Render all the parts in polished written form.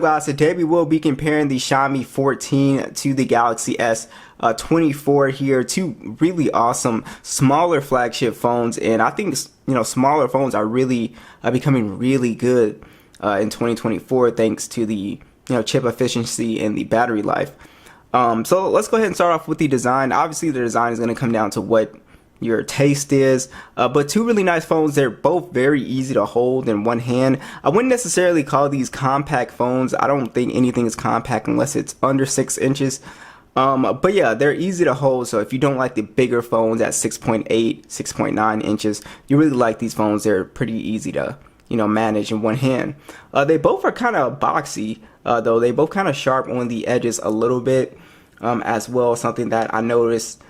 up, guys? Today we will be comparing the Xiaomi 14 to the Galaxy S24 here. Two really awesome smaller flagship phones, and I think smaller phones are really becoming really good in 2024 thanks to the chip efficiency and the battery life. So let's go ahead and start off with the design. Obviously, the design is going to come down to what your taste is, but two really nice phones. They're both very easy to hold in one hand. I wouldn't necessarily call these compact phones. I don't think anything is compact unless it's under 6 inches. But yeah, they're easy to hold. So if you don't like the bigger phones at 6.8, 6.9 inches, you really like these phones. They're pretty easy to manage in one hand. They both are kind of boxy, though. They both kind of sharp on the edges a little bit as well. Something that I noticed.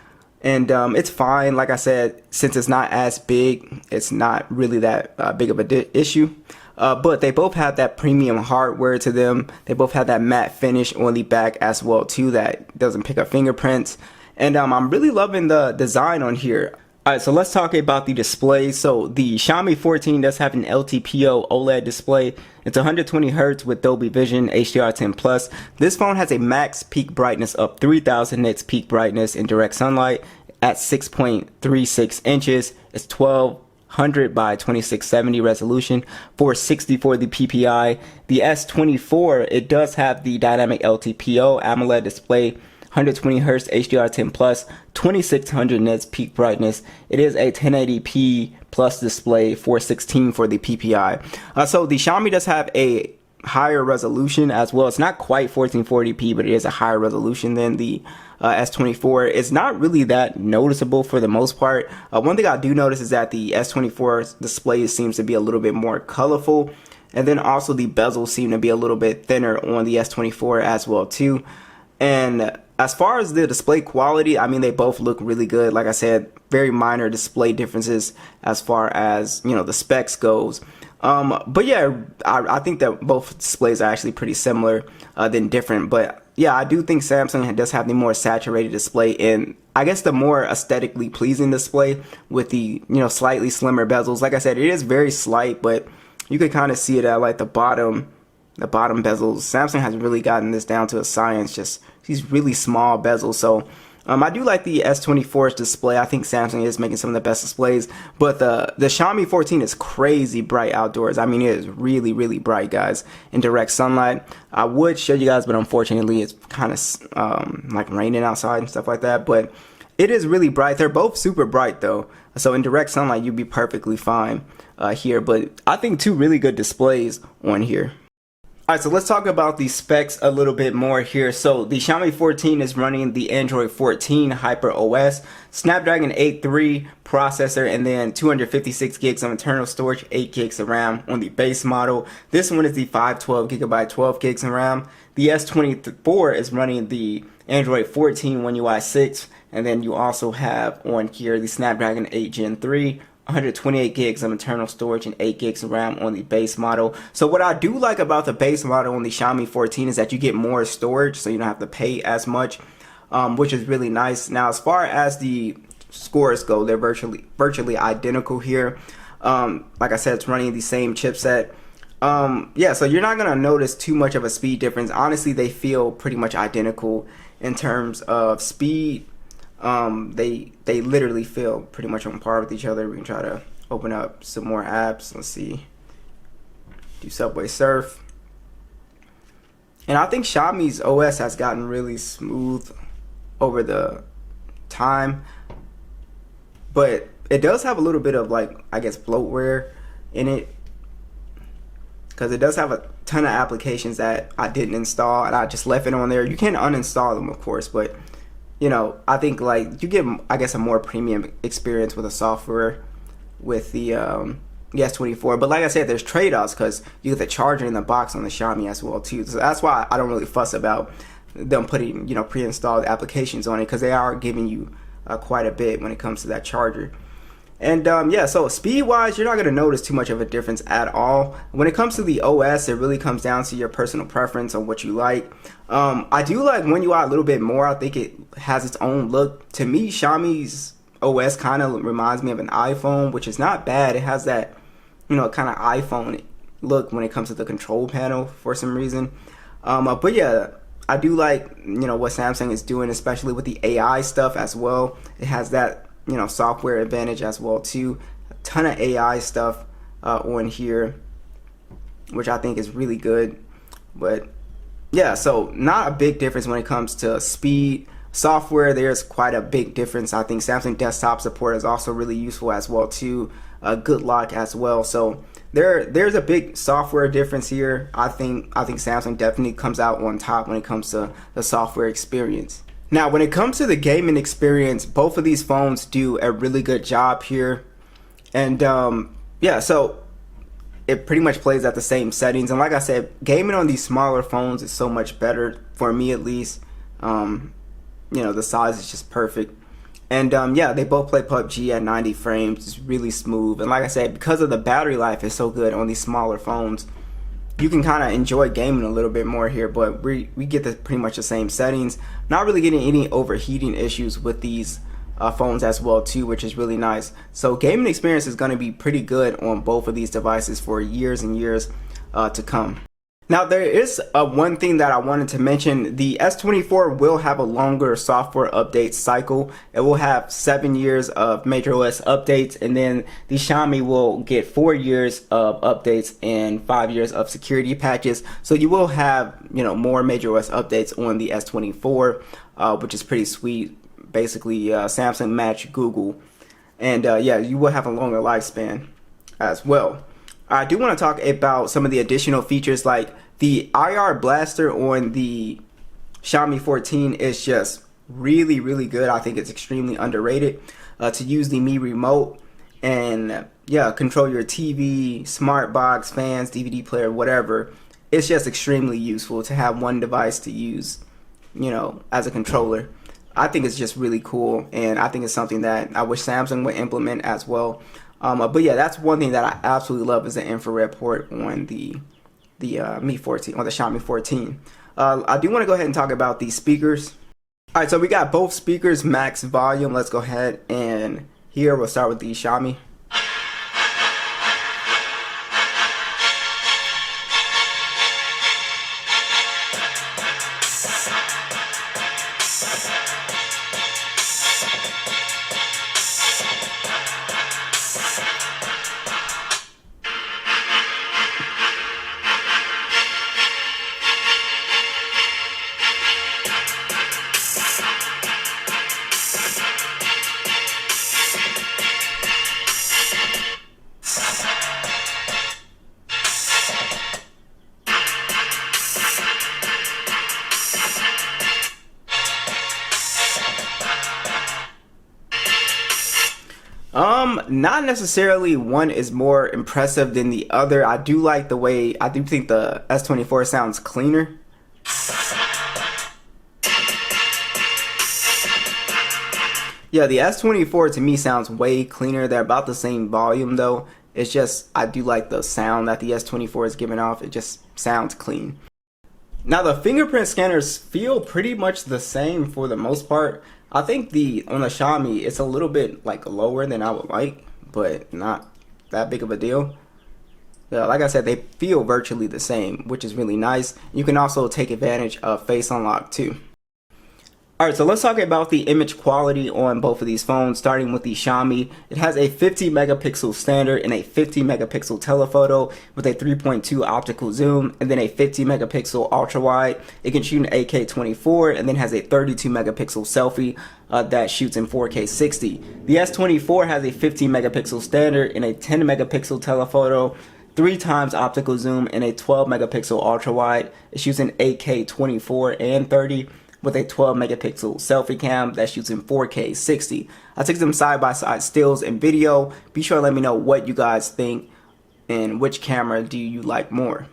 And it's fine. Like I said, since it's not as big, it's not really that big of an issue. But they both have that premium hardware to them. They both have that matte finish on the back as well too, that doesn't pick up fingerprints. And I'm really loving the design on here. Alright, so let's talk about the display. So the Xiaomi 14 does have an LTPO OLED display. It's 120 Hz with Dolby Vision HDR10+. This phone has a max peak brightness of 3000 nits peak brightness in direct sunlight at 6.36 inches. It's 1200 by 2670 resolution, 460 for the PPI. The S24, it does have the dynamic LTPO AMOLED display, 120 Hz HDR10+, 2600 nits peak brightness. It is a 1080p plus display, 416 for the PPI. So the Xiaomi does have a higher resolution as well. It's not quite 1440p, but it is a higher resolution than the S24. It's not really that noticeable for the most part. One thing I do notice is that the S24's display seems to be a little bit more colorful, and then also the bezels seem to be a little bit thinner on the S24 as well too. And as far as the display quality, I mean, they both look really good. Like I said, very minor display differences as far as the specs goes. But yeah, I think that both displays are actually pretty similar than different. But yeah, I do think Samsung does have the more saturated display and I guess the more aesthetically pleasing display with the slightly slimmer bezels. Like I said, it is very slight, but you can kind of see it at like the bottom bezels. Samsung has really gotten this down to a science, just these really small bezels. So I do like the S24's display. I think Samsung is making some of the best displays, but the Xiaomi 14 is crazy bright outdoors. I mean, it is really, really bright, guys, in direct sunlight. I would show you guys, but unfortunately it's kind of like raining outside and stuff like that, but it is really bright. They're both super bright though, so in direct sunlight you'd be perfectly fine here. But I think two really good displays on here. Alright, so let's talk about the specs a little bit more here. So the Xiaomi 14 is running the Android 14 Hyper OS, Snapdragon 8 processor, and then 256 gigs of internal storage, 8 gigs of RAM on the base model. This one is the 512GB 12 gigs of RAM. The S24 is running the Android 14 One UI 6, and then you also have on here the Snapdragon 8 Gen 3, 128 gigs of internal storage and 8 gigs of RAM on the base model. So what I do like about the base model on the Xiaomi 14 is that you get more storage, so you don't have to pay as much, which is really nice. Now, as far as the scores go, they're virtually identical here. Like I said, it's running the same chipset. Yeah, so you're not gonna notice too much of a speed difference. Honestly, they feel pretty much identical in terms of speed. They literally feel pretty much on par with each other. We can try to open up some more apps. Let's see. Do Subway Surf. And I think Xiaomi's OS has gotten really smooth over the time. But it does have a little bit of, like, I guess, bloatware in it, because it does have a ton of applications that I didn't install and I just left it on there. You can uninstall them, of course, but I think like you get, I guess, a more premium experience with the software with the S24. But like I said, there's trade-offs because you get the charger in the box on the Xiaomi as well too. So that's why I don't really fuss about them putting pre-installed applications on it, because they are giving you quite a bit when it comes to that charger. And yeah, so speed-wise, you're not going to notice too much of a difference at all. When it comes to the OS, it really comes down to your personal preference on what you like. I do like One UI a little bit more. I think it has its own look. To me, Xiaomi's OS kind of reminds me of an iPhone, which is not bad. It has that, kind of iPhone look when it comes to the control panel for some reason. But yeah, I do like, what Samsung is doing, especially with the AI stuff as well. It has that, software advantage as well too. A ton of AI stuff on here, which I think is really good. But yeah, so not a big difference when it comes to speed. Software, there's quite a big difference. I think Samsung desktop support is also really useful as well too. Good lock as well. So there's a big software difference here. I think Samsung definitely comes out on top when it comes to the software experience. Now, when it comes to the gaming experience, both of these phones do a really good job here. And yeah, so it pretty much plays at the same settings. And like I said, gaming on these smaller phones is so much better, for me at least. The size is just perfect. And yeah, they both play PUBG at 90 frames. It's really smooth. And like I said, because of the battery life is so good on these smaller phones, you can kind of enjoy gaming a little bit more here. But we get pretty much the same settings. Not really getting any overheating issues with these phones as well too, which is really nice. So gaming experience is going to be pretty good on both of these devices for years and years to come. Now, there is one thing that I wanted to mention. The S24 will have a longer software update cycle. It will have 7 years of majorOS updates, and then the Xiaomi will get 4 years of updates and 5 years of security patches. So you will have, more majorOS updates on the S24, which is pretty sweet. Basically, Samsung match Google, and yeah, you will have a longer lifespan as well. I do want to talk about some of the additional features, like the IR blaster on the Xiaomi 14 is just really, really good. I think it's extremely underrated. To use the Mi remote and yeah, control your TV, smart box, fans, DVD player, whatever. It's just extremely useful to have one device to use, as a controller. I think it's just really cool, and I think it's something that I wish Samsung would implement as well. But yeah, that's one thing that I absolutely love is the infrared port on the Mi 14, on the Xiaomi 14. I do want to go ahead and talk about the speakers. All right, so we got both speakers max volume. Let's go ahead and here we'll start with the Xiaomi. Not necessarily one is more impressive than the other. I do like the way, I do think the S24 sounds cleaner. Yeah, the S24 to me sounds way cleaner. They're about the same volume though. It's just, I do like the sound that the S24 is giving off. It just sounds clean. Now the fingerprint scanners feel pretty much the same for the most part. I think on the Xiaomi, it's a little bit like lower than I would like, but not that big of a deal. Yeah, like I said, they feel virtually the same, which is really nice. You can also take advantage of Face Unlock too. Alright, so let's talk about the image quality on both of these phones, starting with the Xiaomi. It has a 50 megapixel standard and a 50 megapixel telephoto with a 3.2 optical zoom, and then a 50 megapixel ultra wide. It can shoot in 8K 24 and then has a 32 megapixel selfie that shoots in 4K 60. The S24 has a 50 megapixel standard and a 10 megapixel telephoto, 3 times optical zoom, and a 12 megapixel ultra wide. It shoots in 8K 24 and 30. With a 12 megapixel selfie cam that shoots in 4K 60. I took some side by side stills and video. Be sure to let me know what you guys think and which camera do you like more.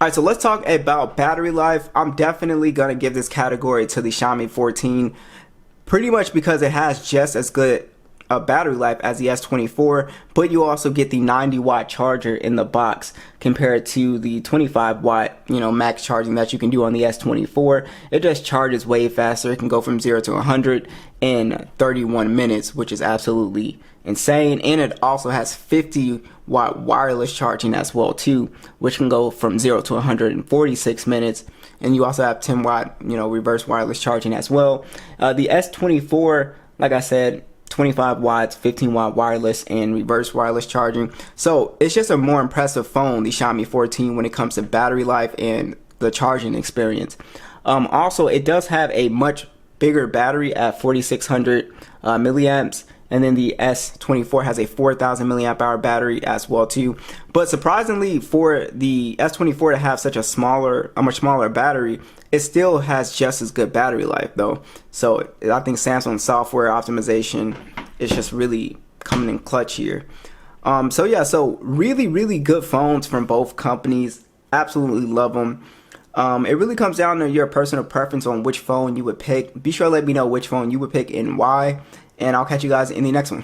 Alright, so let's talk about battery life. I'm definitely going to give this category to the Xiaomi 14, pretty much because it has just as good a battery life as the S24, but you also get the 90-watt charger in the box compared to the 25-watt, max charging that you can do on the S24. It just charges way faster. It can go from 0 to 100 in 31 minutes, which is absolutely insane. And it also has 50-watt wireless charging as well too, which can go from 0 to 100 in 46 minutes. And you also have 10-watt, reverse wireless charging as well. The S24, like I said, 25 watts, 15-watt wireless, and reverse wireless charging. So it's just a more impressive phone, the Xiaomi 14, when it comes to battery life and the charging experience. Also, it does have a much bigger battery at 4,600 milliamps. And then the S24 has a 4,000 milliamp hour battery as well too. But surprisingly, for the S24 to have such a much smaller battery, it still has just as good battery life though. So I think Samsung's software optimization is just really coming in clutch here. So yeah, so really good phones from both companies. Absolutely love them. It really comes down to your personal preference on which phone you would pick. Be sure to let me know which phone you would pick and why. And I'll catch you guys in the next one.